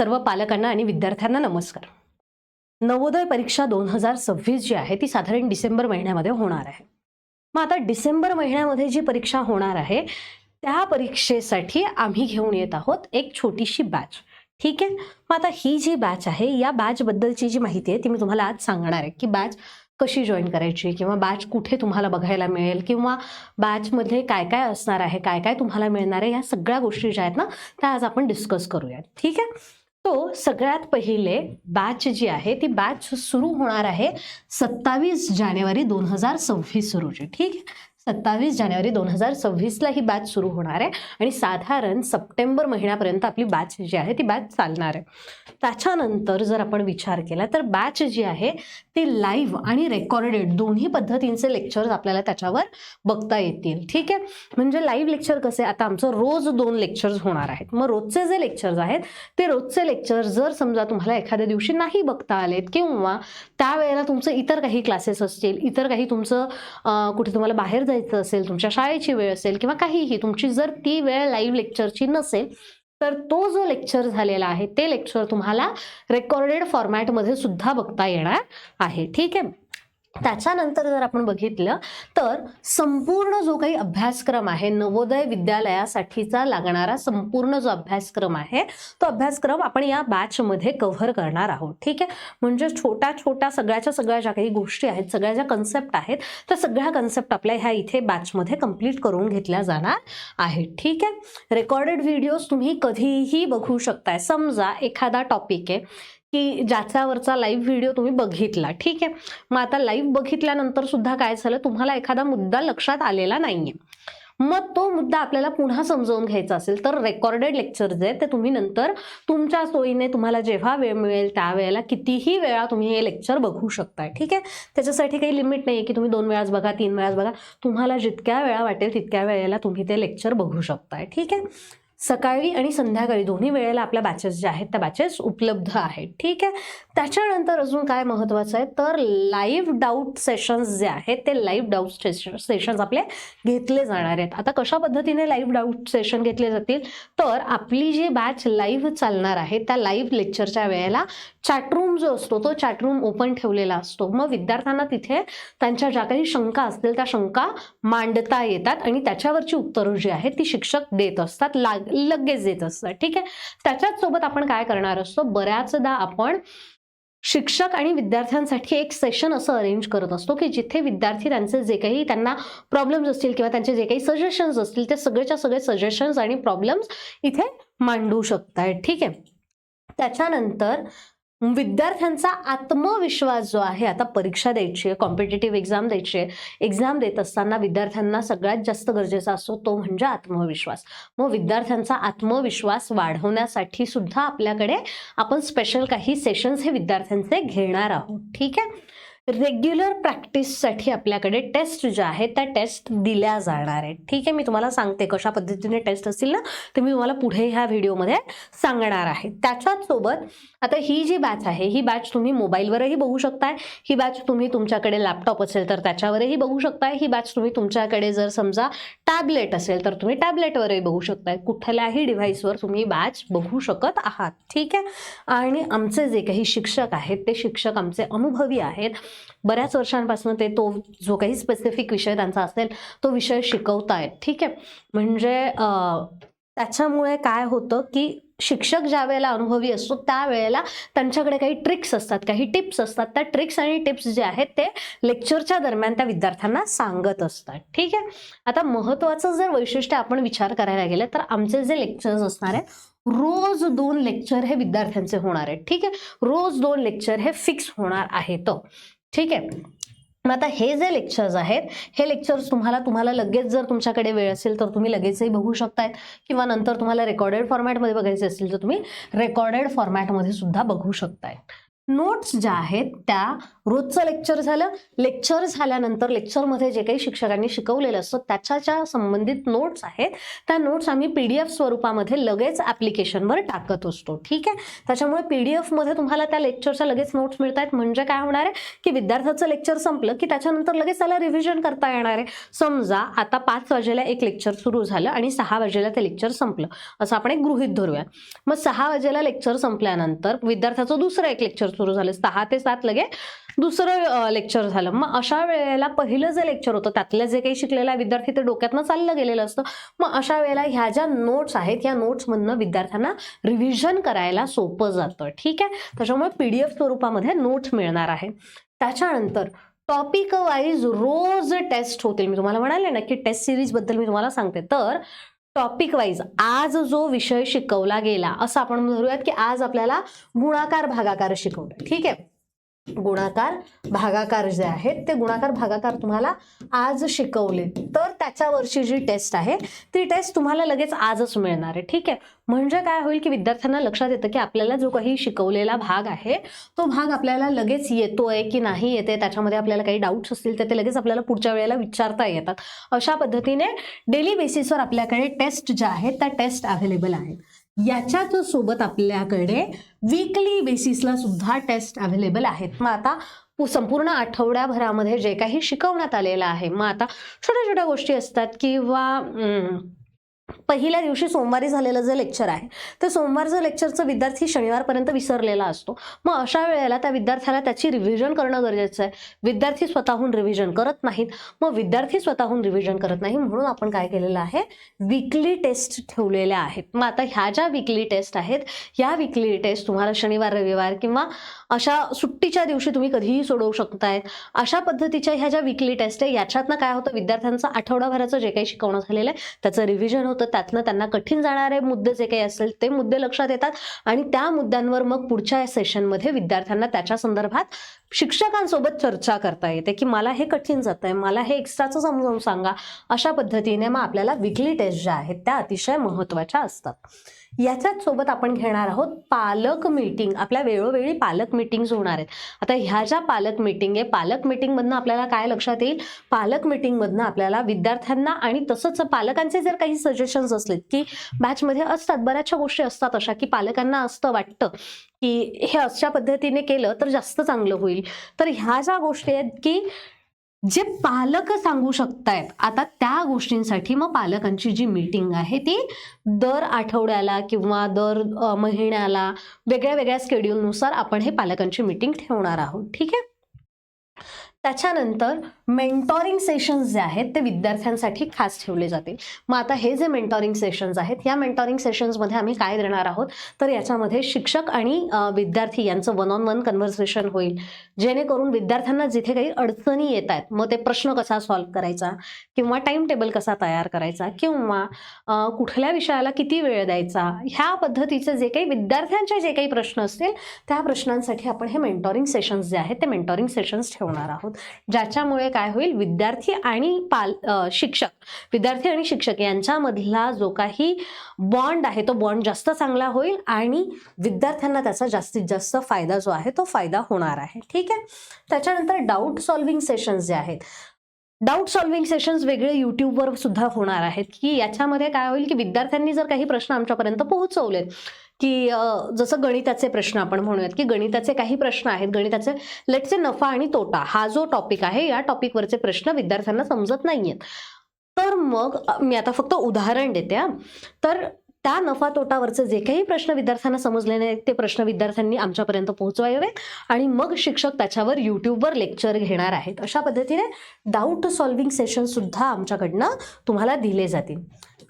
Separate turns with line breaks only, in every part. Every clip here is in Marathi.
सर्व पालकांना आणि विद्यार्थ्यांना नमस्कार. नवोदय परीक्षा 2026 जी आहे ती साधारण डिसेंबर महिन्यामध्ये होणार आहे. मग आता डिसेंबर महिन्यामध्ये जी परीक्षा होणार आहे त्या परीक्षेसाठी आम्ही घेऊन येत आहोत एक छोटीशी बॅच. ठीक आहे. मग आता ही जी बॅच आहे या बॅच बद्दलची जी माहिती आहे ती मी तुम्हाला आज सांगणार आहे की बॅच कशी जॉईन करायची किंवा बॅच कुठे तुम्हाला बघायला मिळेल किंवा बॅचमध्ये काय काय असणार आहे, काय काय तुम्हाला मिळणार आहे, या सगळ्या गोष्टी ज्या आहेत ना त्या आज आपण डिस्कस करूयात. ठीक आहे. तो सगळ्यात पहिले बॅच जी आहे ती बॅच सुरू होणार आहे 27 जानेवारी 2026 रोजी. ठीक आहे. 27 जानेवारी 2026 ला ही बॅच सुरू होणार आहे आणि साधारण सप्टेंबर महिन्यापर्यंत आपली बॅच जी आहे ती बॅच चालणार आहे. त्याच्यानंतर जर आपण विचार केला तर बॅच जी आहे ती लाईव्ह आणि रेकॉर्डेड दोन्ही पद्धतींचे लेक्चर्स आपल्याला त्याच्यावर बघता येतील. ठीक आहे. म्हणजे लाईव्ह लेक्चर कसे, आता आमचं रोज 2 लेक्चर्स होणार आहेत. मग रोजचे जे लेक्चर्स आहेत ते रोजचे लेक्चर जर समजा तुम्हाला एखाद्या दिवशी नाही बघता आलेत किंवा त्यावेळेला तुमचं इतर काही क्लासेस असतील, इतर काही तुमचं कुठे तुम्हाला बाहेर जायचं असेल, तुमच्या शाळेची वेळ असेल किंवा काहीही तुमची जर ती वेळ लाईव्ह लेक्चरची नसेल तर तो जो लेक्चर झालेला आहे ते लेक्चर तुम्हाला रेकॉर्डेड फॉर्मॅटमध्ये सुद्धा बघता येणार आहे. ठीक आहे. त्याच्यानंतर जर आपण बघितलं तर संपूर्ण जो काही अभ्यासक्रम आहे नवोदय विद्यालयासाठीचा लागणारा संपूर्ण जो अभ्यासक्रम आहे तो अभ्यासक्रम आपण या बॅचमध्ये कव्हर करणार आहोत. ठीक आहे. म्हणजे छोट्या छोट्या सगळ्या ज्या काही गोष्टी आहेत, सगळ्या ज्या कन्सेप्ट आहेत त्या सगळ्या कन्सेप्ट आपल्या ह्या इथे बॅचमध्ये कंप्लीट करून घेतल्या जाणार आहेत. ठीक आहे. रेकॉर्डेड व्हिडिओज तुम्ही कधीही बघू शकताय. समजा एखादा टॉपिक आहे की ज्याच्यावरचा लाईव्ह व्हिडिओ तुम्ही बघितला. ठीक आहे. मग आता लाईव्ह बघितल्यानंतर सुद्धा काय झालं, तुम्हाला एखादा मुद्दा लक्षात आलेला नाहीये, मग तो मुद्दा आपल्याला पुन्हा समजावून घ्यायचा असेल तर रेकॉर्डेड लेक्चर जे ते तुम्ही नंतर तुमच्या सोयीने तुम्हाला जेव्हा वेळ मिळेल त्यावेळेला कितीही वेळा तुम्ही हे लेक्चर बघू शकताय. ठीक आहे. त्याच्यासाठी काही लिमिट नाही की तुम्ही 2 वेळाच बघा, 3 वेळाच बघा, तुम्हाला जितक्या वेळा वाटेल तितक्या वेळेला तुम्ही ते लेक्चर बघू शकताय. ठीक आहे. सकाळी आणि संध्याकाळी दोन्ही वेळेला आपल्या बॅचेस ज्या आहेत त्या बॅचेस उपलब्ध आहेत. ठीक आहे. त्याच्यानंतर अजून काय महत्त्वाचं आहे तर लाईव्ह डाऊट सेशन्स जे आहेत ते लाईव्ह डाऊट सेशन्स आपले घेतले जाणार आहेत. आता कशा पद्धतीने लाईव्ह डाऊट सेशन घेतले जातील तर आपली जी बॅच लाईव्ह चालणार आहे त्या लाईव्ह लेक्चरच्या वेळेला चॅटरूम जो असतो तो चॅटरूम ओपन ठेवलेला असतो. मग विद्यार्थ्यांना तिथे त्यांच्या ज्या काही शंका असतील त्या शंका मांडता येतात आणि त्याच्यावरची उत्तरं जी आहेत ती शिक्षक देत असतात, लगेच देत असतात. ठीक आहे. त्याच्याच सोबत आपण काय करणार असतो, बऱ्याचदा आपण शिक्षक आणि विद्यार्थ्यांसाठी एक सेशन असं अरेंज करत असतो की जिथे विद्यार्थी त्यांचे जे काही त्यांना प्रॉब्लेम्स असतील किंवा त्यांचे जे काही सजेशन्स असतील ते सगळेच्या सगळे सजेशन्स आणि प्रॉब्लेम्स इथे मांडू शकतायत. ठीक आहे. त्याच्यानंतर विद्यार्थ्यांचा आत्मविश्वास जो आहे, आता परीक्षा द्यायची आहे, कॉम्पिटिटिव्ह एक्झाम द्यायची आहे, एक्झाम देत असताना विद्यार्थ्यांना सगळ्यात जास्त गरजेचा असतो तो म्हणजे आत्मविश्वास. मग विद्यार्थ्यांचा आत्मविश्वास वाढवण्यासाठी सुद्धा आपल्याकडे आपण स्पेशल काही सेशन्स हे विद्यार्थ्यांचे घेणार आहोत. ठीक आहे. रेग्युलर प्रॅक्टिससाठी आपल्याकडे टेस्ट ज्या आहेत त्या टेस्ट दिल्या जाणार आहेत. ठीक आहे. मी तुम्हाला सांगते कशा पद्धतीने टेस्ट असतील ना ते मी तुम्हाला पुढे ह्या व्हिडिओमध्ये सांगणार आहे. त्याच्याच सोबत आता ही जी बॅच आहे ही बॅच तुम्ही मोबाईलवरही बघू शकताय, ही बॅच तुम्ही तुमच्याकडे लॅपटॉप असेल तर त्याच्यावरही बघू शकताय, ही बॅच तुम्ही तुमच्याकडे जर समजा टॅबलेट असेल तर तुम्ही टॅबलेटवरही बघू शकताय, कुठल्याही डिव्हाइसवर तुम्ही बॅच बघू शकत आहात. ठीक आहे. आणि आमचे जे काही शिक्षक आहेत ते शिक्षक आमचे अनुभवी आहेत, बऱ्याच वर्षांपासून ते तो जो काही स्पेसिफिक विषय त्यांचा असेल तो विषय शिकवतायत. ठीक आहे. म्हणजे त्याच्यामुळे काय होतं की शिक्षक ज्या वेळेला अनुभवी असतो त्यावेळेला त्यांच्याकडे काही ट्रिक्स असतात, काही टिप्स असतात, त्या ट्रिक्स आणि टिप्स जे आहेत ते लेक्चरच्या दरम्यान त्या विद्यार्थ्यांना सांगत असतात. ठीक आहे. आता महत्त्वाचं जर वैशिष्ट्य आपण विचार करायला गेले तर आमचे जे लेक्चर्स असणार आहेत रोज 2 लेक्चर हे विद्यार्थ्यांचे होणार आहेत. ठीक आहे. रोज 2 लेक्चर हे फिक्स होणार आहेत. ठीक आहे. मग आता हे जे लेक्चर्स आहेत हे लेक्चर्स तुम्हाला लगेच जर तुमच्याकडे वेळ असेल तर तुम्ही लगेचही बघू शकतायत किंवा नंतर तुम्हाला रेकॉर्डेड फॉर्मॅटमध्ये बघायचे असेल तर तुम्ही रेकॉर्डेड फॉर्मॅटमध्ये सुद्धा बघू शकताय. नोट्स ज्या आहेत त्या रोजचं लेक्चर झालं, लेक्चर झाल्यानंतर लेक्चरमध्ये जे काही शिक्षकांनी शिकवलेलं असतं त्याच्या संबंधित नोट्स आहेत त्या नोट्स आम्ही PDF स्वरूपामध्ये लगेच ॲप्लिकेशनवर टाकत असतो. ठीक आहे, त्याच्यामुळे PDF मध्ये तुम्हाला त्या लेक्चरच्या लगेच नोट्स मिळत आहेत. म्हणजे काय होणार आहे की विद्यार्थ्याचं लेक्चर संपलं की त्याच्यानंतर लगेच त्याला रिव्हिजन करता येणार आहे. समजा आता 5 वाजेला एक लेक्चर सुरू झालं आणि 6 वाजेला ते लेक्चर संपलं असं आपण एक गृहीत धरूया. मग 6 वाजेला लेक्चर संपल्यानंतर विद्यार्थ्याचं दुसरं एक लेक्चर सुरू झालं, 6 ते 7 लगे दुसरं लेक्चर झालं. मग अशा वेळेला पहिलं जे लेक्चर होतं त्यातलं जे काही शिकलेला विद्यार्थी ते डोक्यातनं चाललं गेलेलं असतं. मग अशा वेळेला ह्या ज्या नोट्स आहेत या नोट्समधनं विद्यार्थ्यांना रिव्हिजन करायला सोपं जातं. ठीक आहे, त्याच्यामुळे PDF स्वरूपामध्ये नोट्स मिळणार आहे. त्याच्यानंतर टॉपिक वाईज रोज टेस्ट होतील. मी तुम्हाला म्हणाले ना की टेस्ट सिरीज बद्दल मी तुम्हाला सांगते. तर टॉपिक वाईज आज जो विषय शिकवला गेला असं आपण धरूयात की आज आपल्याला गुणाकार भागाकार शिकवलं. ठीक आहे, गुणाकार भागाकार जे आहेत ते गुणाकार भागाकार तुम्हाला आज शिकवले तर त्याच्यावरची जी टेस्ट आहे ती टेस्ट तुम्हाला लगेच आजच मिळणार आहे. ठीक आहे, म्हणजे काय होईल की विद्यार्थ्यांना लक्षात येतं की आपल्याला जो काही शिकवलेला भाग आहे तो भाग आपल्याला लगेच येतोय की नाही येते, त्याच्यामध्ये आपल्याला काही डाऊट्स असतील तर ते लगेच आपल्याला पुढच्या वेळेला विचारता येतात. अशा पद्धतीने डेली बेसिसवर आपल्याकडे टेस्ट ज्या आहेत त्या टेस्ट अवेलेबल आहेत. याच्याच सोबत आपल्याकडे वीकली बेसिसला सुद्धा टेस्ट अवेलेबल आहेत. मग आता संपूर्ण आठवड्याभरामध्ये जे काही शिकवण्यात आलेलं आहे, मग आता छोट्या छोट्या गोष्टी असतात किंवा पहिल्या दिवशी सोमवारी झालेलं जे लेक्चर आहे ते सोमवारचं लेक्चरचं विद्यार्थी शनिवारपर्यंत विसरलेला असतो. मग अशा वेळेला त्या विद्यार्थ्याला त्याची रिव्हिजन करणं गरजेचं आहे. विद्यार्थी स्वतःहून रिव्हिजन करत नाहीत. मग विद्यार्थी स्वतःहून रिव्हिजन करत नाही म्हणून आपण काय केलेलं आहे, वीकली टेस्ट ठेवलेल्या आहेत. मग आता ह्या ज्या वीकली टेस्ट आहेत या वीकली टेस्ट तुम्हाला शनिवार रविवार किंवा अशा सुट्टीच्या दिवशी तुम्ही कधीही सोडवू शकताय. अशा पद्धतीच्या ह्या ज्या वीकली टेस्ट आहे याच्यातनं काय होतं, विद्यार्थ्यांचं आठवडाभराचं जे काही शिकवणं झालेलं आहे त्याचं रिव्हिजन होतं. त्यातनं त्यांना कठीण जाणारे मुद्दे जे काही असेल ते मुद्दे लक्षात येतात आणि त्या मुद्द्यांवर मग पुढच्या सेशनमध्ये विद्यार्थ्यांना त्याच्या संदर्भात शिक्षकांसोबत चर्चा करता येते की मला हे कठीण जातंय, मला हे एक्स्ट्राचं समजावून सांगा. अशा पद्धतीने मग आपल्याला वीकली टेस्ट ज्या आहेत त्या अतिशय महत्त्वाच्या असतात. याच्याच सोबत आपण घेणार आहोत पालक मीटिंग. आपल्या वेळोवेळी पालक मीटिंग्स होणार आहेत. आता ह्या ज्या पालक मीटिंग आहे, पालक मीटिंगमधनं आपल्याला काय लक्षात येईल, पालक मीटिंगमधनं आपल्याला विद्यार्थ्यांना आणि तसंच पालकांचे जर काही सजेशन्स असले की बॅचमध्ये असतात, बऱ्याचशा गोष्टी असतात अशा की पालकांना असतं वाटतं की हे अशा पद्धतीने केलं तर जास्त चांगलं होईल. तर ह्या ज्या गोष्टी आहेत की जे पालक सांगू शकतायत आता त्या गोष्टींसाठी मग पालकांची जी मीटिंग आहे ती दर आठवड्याला किंवा दर महिन्याला वेगळ्या वेगळ्या स्केड्यूलनुसार आपण हे पालकांची मीटिंग ठेवणार आहोत. ठीक आहे, त्याच्यानंतर मेंटॉरिंग सेशन्स जे आहेत ते विद्यार्थ्यांसाठी खास ठेवले जातील. मग आता हे जे मेंटॉरिंग सेशन्स आहेत या मेंटॉरिंग सेशन्समध्ये आम्ही काय देणार आहोत तर याच्यामध्ये शिक्षक आणि विद्यार्थी यांचं 1-on-1 कन्व्हर्सेशन होईल, जेणेकरून विद्यार्थ्यांना जिथे काही अडचणी येत आहेत मग ते प्रश्न कसा सॉल्व्ह करायचा किंवा टाइम टेबल कसा तयार करायचा किंवा कुठल्या विषयाला किती वेळ द्यायचा, ह्या पद्धतीचे जे काही विद्यार्थ्यांचे जे काही प्रश्न असतील त्या प्रश्नांसाठी आपण हे मेंटॉरिंग सेशन्स जे आहेत ते मेंटॉरिंग सेशन्स ठेवणार आहोत. ज्याच्यामुळे काय होईल, विद्यार्थी आणि शिक्षक यांच्यामधला जो काही बॉन्ड आहे तो बॉन्ड जास्त चांगला होईल आणि विद्यार्थ्यांना त्याचा जास्तीत जास्त फायदा जो आहे तो फायदा होणार आहे. ठीक आहे, त्याच्यानंतर डाऊट सॉल्व्हिंग सेशन्स जे आहेत, डाऊट सॉल्व्हिंग सेशन्स वेगळे यूट्यूबवर सुद्धा होणार आहेत की याच्यामध्ये काय होईल की विद्यार्थ्यांनी जर काही प्रश्न आमच्यापर्यंत पोहोचवलेत की जसं गणिताचे प्रश्न आपण म्हणूयात की गणिताचे काही प्रश्न आहेत, गणिताचे लेट्स से नफा आणि तोटा हा जो टॉपिक आहे या टॉपिकवरचे प्रश्न विद्यार्थ्यांना समजत नाहीयेत, तर मग मी आता फक्त उदाहरण देते. तर त्या नफा तोटावरचे जे काही प्रश्न विद्यार्थ्यांना समजले नाहीत ते प्रश्न विद्यार्थ्यांनी आमच्यापर्यंत पोहोचवावेत आणि मग शिक्षक त्याच्यावर यूट्यूबवर लेक्चर घेणार आहेत. अशा पद्धतीने डाऊट सॉल्व्हिंग सेशन सुद्धा आमच्याकडनं तुम्हाला दिले जातील.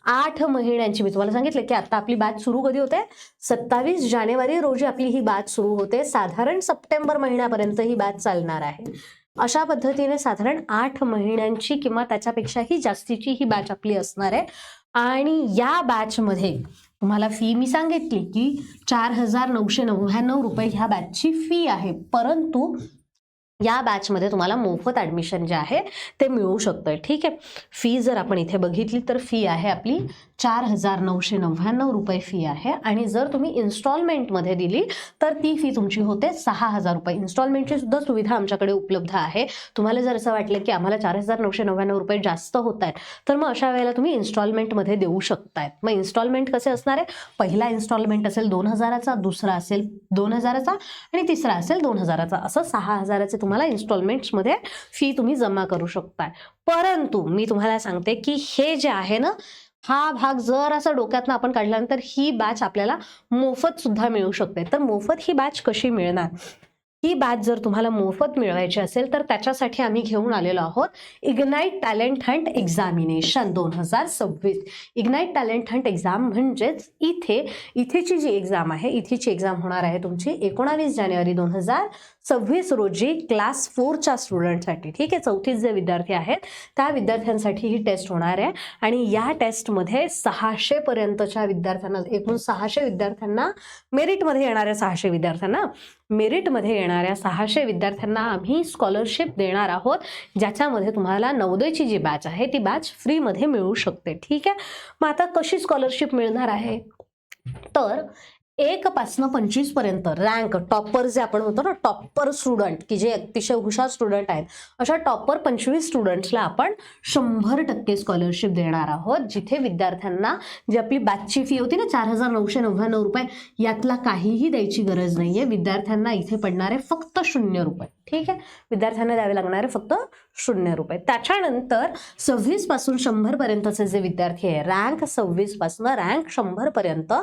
8 महिन्यांची मी तुम्हाला सांगितलं की आता आपली बॅच सुरू कधी होते, 27 जानेवारी रोजी आपली ही बॅच सुरू होते. साधारण सप्टेंबर महिन्यापर्यंत ही बॅच चालणार आहे. अशा पद्धतीने साधारण 8 महिन्यांची किंवा त्याच्यापेक्षाही जास्तीची ही बॅच आपली असणार आहे. आणि या बॅचमध्ये तुम्हाला फी मी सांगितली की 4,999 रुपये ह्या बॅचची फी आहे, परंतु या बॅचमध्ये तुम्हाला मोफत ॲडमिशन जे आहे ते मिळू शकतं. ठीक आहे. फी जर आपण इथे बघितली तर फी आहे आपली 4,999 रुपये फी आहे. आणि जर तुम्ही इन्स्टॉलमेंटमध्ये दिली तर ती फी तुमची होते 6,000 रुपये. इन्स्टॉलमेंटची सुद्धा सुविधा आमच्याकडे उपलब्ध आहे. तुम्हाला जर असं वाटलं की आम्हाला 4,999 रुपये जास्त होत आहेत तर मग अशा वेळेला तुम्ही इन्स्टॉलमेंटमध्ये देऊ शकताय. मग इन्स्टॉलमेंट कसे असणार आहे? पहिला इन्स्टॉलमेंट असेल 2,000चा, दुसरा असेल 2,000चा आणि तिसरा असेल 2,000चा. असं 6,000चे तुम्हाला इन्स्टॉलमेंट्समध्ये फी तुम्ही जमा करू शकताय. परंतु मी तुम्हाला सांगते की हे जे आहे ना, हा भाग जर असा डोक्यातनं आपण काढल्यानंतर ही बॅच आपल्याला मोफत सुद्धा मिळू शकते. तर मोफत ही बॅच कशी मिळणार? ही बॅच जर तुम्हाला मोफत मिळवायची असेल तर त्याच्यासाठी आम्ही घेऊन आलेलो आहोत ignite talent Hunt examination 2026. Ignite talent Hunt exam म्हणजेच इथेची जी एक्झाम आहे, इथेची एक्झाम होणार आहे तुमची 19 जानेवारी 2026 रोजी क्लास 4च्या स्टुडंटसाठी. ठीक आहे. 4थीत जे विद्यार्थी आहेत त्या विद्यार्थ्यांसाठी ही टेस्ट होणार आहे. आणि या टेस्टमध्ये 600 पर्यंतच्या विद्यार्थ्यांना, एकूण 600 विद्यार्थ्यांना, मेरिटमध्ये येणाऱ्या 600 विद्यार्थ्यांना, मेरिटमध्ये येणाऱ्या 600 विद्यार्थ्यांना आम्ही स्कॉलरशिप देणार आहोत, ज्याच्यामध्ये तुम्हाला नवोदयची जी बॅच आहे ती बॅच फ्रीमध्ये मिळू शकते. ठीक आहे. मग आता कशी स्कॉलरशिप मिळणार आहे? तर 1 पासून 25 पर्यंत रँक टॉपर जे आपण म्हणतो ना, टॉपर स्टुडंट की जे अतिशय हुशार स्टुडंट आहेत, अशा टॉपर 25 स्टुडंट्सला आपण 100% स्कॉलरशिप देणार आहोत. जिथे विद्यार्थ्यांना जी आपली बॅचची फी होती ना 4,999 रुपये, यातला काहीही द्यायची गरज नाहीये. विद्यार्थ्यांना इथे पडणारे फक्त 0 रुपये. ठीक आहे. विद्यार्थ्यांना द्यावे लागणारे फक्त 0 रुपये. त्याच्यानंतर 26 पासून 100 पर्यंतचे जे विद्यार्थी आहे, रँक 26 पासून रँक 100 पर्यंत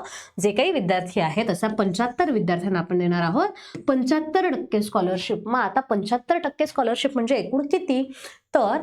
जे काही विद्यार्थी आहेत, अशा 75 विद्यार्थ्यांना आपण देणार आहोत 75% स्कॉलरशिप. मग आता 75% स्कॉलरशिप म्हणजे एकूण किती? तर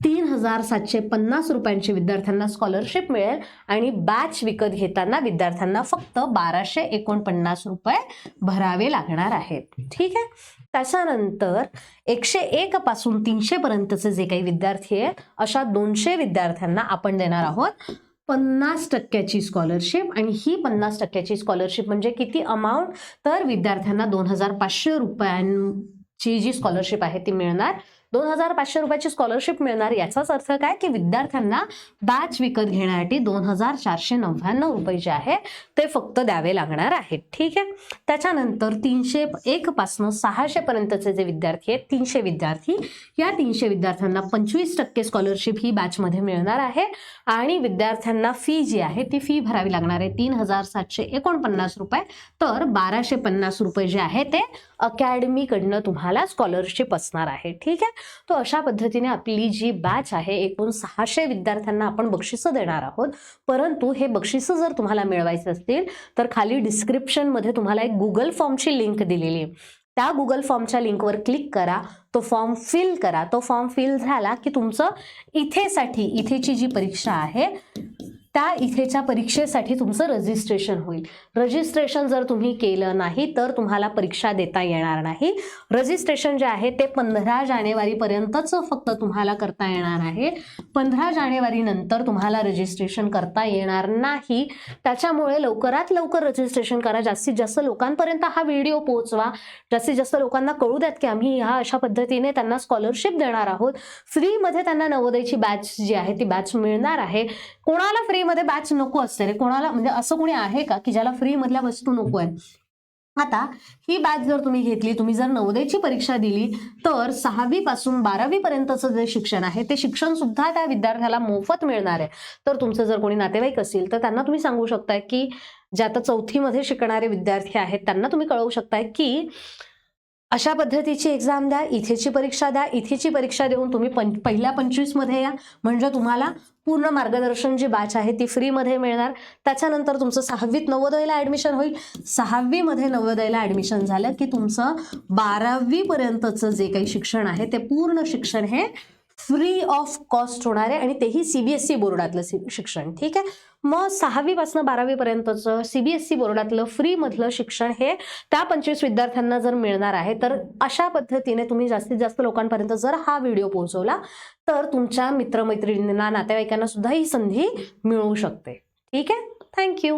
3,750 रुपयांची विद्यार्थ्यांना स्कॉलरशिप मिळेल. आणि बॅच विकत घेताना विद्यार्थ्यांना फक्त 1,249 रुपये भरावे लागणार आहेत. ठीक आहे. त्याच्यानंतर 101 पासून 300 पर्यंतचे जे काही विद्यार्थी आहेत, अशा 200 विद्यार्थ्यांना आपण देणार आहोत 50% स्कॉलरशिप. आणि ही 50% स्कॉलरशिप म्हणजे किती अमाऊंट? तर विद्यार्थ्यांना 2,500 रुपयांची जी स्कॉलरशिप आहे ती मिळणार. 2,500 रुपयाची स्कॉलरशिप मिळणार. याचाच अर्थ काय की विद्यार्थ्यांना बॅच विकत घेण्यासाठी 2,499 रुपये जे आहे ते फक्त द्यावे लागणार आहेत. ठीक आहे. त्याच्यानंतर 301 पासून 600 पर्यंतचे जे विद्यार्थी आहेत, 300 विद्यार्थी, या 300 विद्यार्थ्यांना 25% स्कॉलरशिप ही बॅचमध्ये मिळणार आहे. आणि विद्यार्थ्यांना फी जी आहे ती फी भरावी लागणार आहे 3,749 रुपये. तर 1,250 रुपये जे आहे ते अकॅडमीकडनं तुम्हाला स्कॉलरशिप असणार आहे. ठीक आहे. तो अशा पद्धतीने आपली जी बॅच आहे, एकूण 600 विद्यार्थ्यांना आपण बक्षिसं देणार आहोत. परंतु हे बक्षिसं जर तुम्हाला मिळवायचे असतील तर खाली डिस्क्रिप्शनमध्ये तुम्हाला एक गुगल फॉर्मची लिंक दिलेली आहे. त्या गुगल फॉर्मच्या लिंकवर क्लिक करा, तो फॉर्म फिल करा. तो फॉर्म फिल झाला की तुमचं इथेची जी परीक्षा आहे त्या इथेच्या परीक्षेसाठी तुमचं रजिस्ट्रेशन होईल. रजिस्ट्रेशन जर तुम्ही केलं नाही तर तुम्हाला परीक्षा देता येणार नाही. रजिस्ट्रेशन जे आहे ते 15 जानेवारीपर्यंतच फक्त तुम्हाला करता येणार आहे. 15 जानेवारी नंतर तुम्हाला रजिस्ट्रेशन करता येणार नाही. त्याच्यामुळे लवकरात लवकर रजिस्ट्रेशन करा. जास्तीत जास्त लोकांपर्यंत हा व्हिडिओ पोहोचवा. जास्तीत जास्त लोकांना कळू द्यात की आम्ही ह्या अशा पद्धतीने त्यांना स्कॉलरशिप देणार आहोत. फ्रीमध्ये त्यांना नवोदयची बॅच जी आहे ती बॅच मिळणार आहे. कोणाला फ्रीमध्ये बॅच नको असते रे? कोणाला, म्हणजे असं कोणी आहे का की ज्याला फ्री मधल्या वस्तू नको आहे? आता ही बॅच जर तुम्ही घेतली, तुम्ही जर नवोदयची परीक्षा दिली तर 6वी पासून 12वी पर्यंतचं जे शिक्षण आहे ते शिक्षण सुद्धा त्या विद्यार्थ्याला मोफत मिळणार आहे. तर तुमचं जर कोणी नातेवाईक असेल तर त्यांना तुम्ही सांगू शकताय की जे आता 4थीमध्ये शिकणारे विद्यार्थी आहेत त्यांना तुम्ही कळवू शकताय की अशा पद्धतीची एक्झाम द्या, इथेची परीक्षा द्या. इथेची परीक्षा देऊन तुम्ही पहिल्या 25 मध्ये या, म्हणजे तुम्हाला पूर्ण मार्गदर्शन जी बॅच आहे ती फ्रीमध्ये मिळणार. त्याच्यानंतर तुमचं 6वीत नवोदयला ॲडमिशन होईल. 6वी मध्ये नवोदयला ॲडमिशन झालं की तुमचं 12वी पर्यंतचं जे काही शिक्षण आहे ते पूर्ण शिक्षण हे फ्री ऑफ कॉस्ट होणार आहे. आणि तेही CBSE बोर्डातलं शिक्षण. ठीक आहे. मग 6वी पासून 12वी पर्यंतचं CBSE बोर्डातलं फ्री मधलं शिक्षण हे त्या 25 विद्यार्थ्यांना जर मिळणार आहे तर अशा पद्धतीने तुम्ही जास्तीत जास्त लोकांपर्यंत जर हा व्हिडिओ पोहोचवला तर तुमच्या मित्रमैत्रिणींना, नातेवाईकांना सुद्धा ही संधी मिळू शकते. ठीक आहे. थँक्यू.